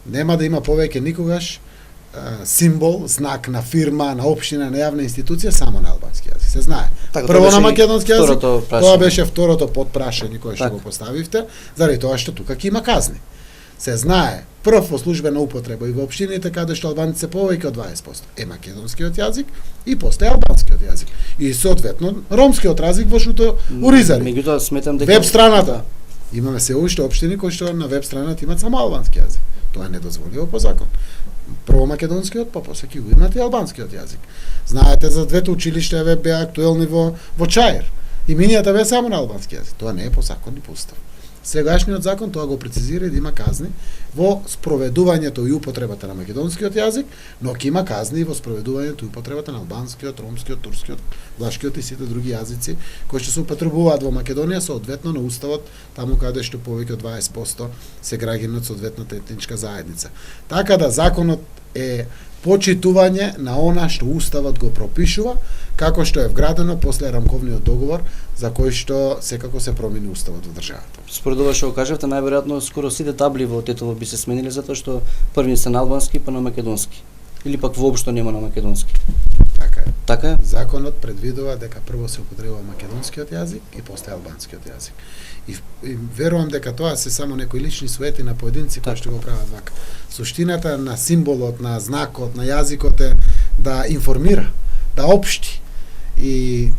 Нема да има повеќе никогаш символ, знак на фирма, на општина, на јавна институција само на албански јазик. Се знае. Така, Прво на македонски јазик, тоа беше прашање. второто подпрашање кое што го поставивте, заради тоа што тука ќе има казни. Се знае, прв во службена употреба и во општините каде што албанците повеќе од 20% е македонскиот јазик и после албанскиот јазик. И соодветно ромскиот јазик во шуто уризари. Меѓутоа сметам дека Веб страната. Имаме се уште општини кои што на веб страната имаат само албански јазик. Тоа не дозволува по закон. Прво македонскиот, па после ќе го имате и албанскиот јазик. Знаете за двете училишта беа актуелни во Чаир. И минијата беа само на албански јазик. Тоа не е по закон и по устав. Сегашниот закон тоа го прецизира и да има казни во спроведувањето и употребата на македонскиот јазик, но ќе има казни и во спроведувањето и употребата на албанскиот, ромскиот, турскиот, влашкиот и сите други јазици кои што се употребуваат во Македонија соодветно на уставот таму каде што повеќе од 20% се граѓани од соодветната етничка заедница. Така да законот е почитување на она што уставот го пропишува, како што е вградено после рамковниот договор за кој што секако се промени уставот во државата. Според ова што го кажавте, најверојатно скоро сите табли во Тетово би се смениле затоа што први се на албански па на македонски. Или пак воопшто нема на македонски. Така е. Така е? Законот предвидува дека прво се употребува македонскиот јазик и после албанскиот јазик. И верувам дека тоа се само некои лични суети на поединци кои што го прават вака. Суштината на символот, на знакот, на јазикот е да информира, да општи. И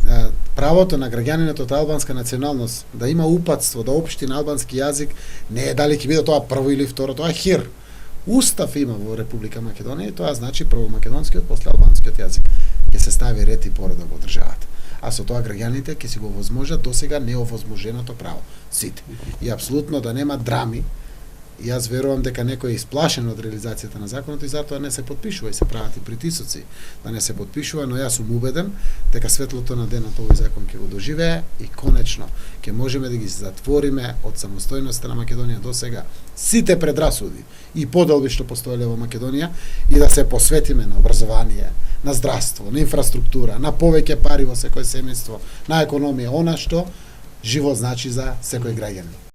правото на граѓанинот од албанска националност да има упатство, да општи на албански јазик, не е дали ќе биде тоа прво или второ, тоа е хир. Устав има во Република Македонија и тоа значи прво македонскиот, после албанскиот јазик. Ќе се стави ред и поредок во државата. А со тоа граѓаните ќе си го овозможат досега неовозможеното право. Сите. И апсолутно да нема драми. И јас верувам дека некој е исплашен од реализацијата на законот и затоа не се подпишува и се прават и притисоци да не се подпишува, но јас сум убеден дека светлото на денот овој закон ќе го доживее и конечно ќе можеме да ги затвориме од самостојноста на Македонија до сега сите предрасуди и поделби што постоеле во Македонија и да се посветиме на образование, на здравство, на инфраструктура, на повеќе пари во секој семејство, на економија, она што живот значи за секој граѓанин.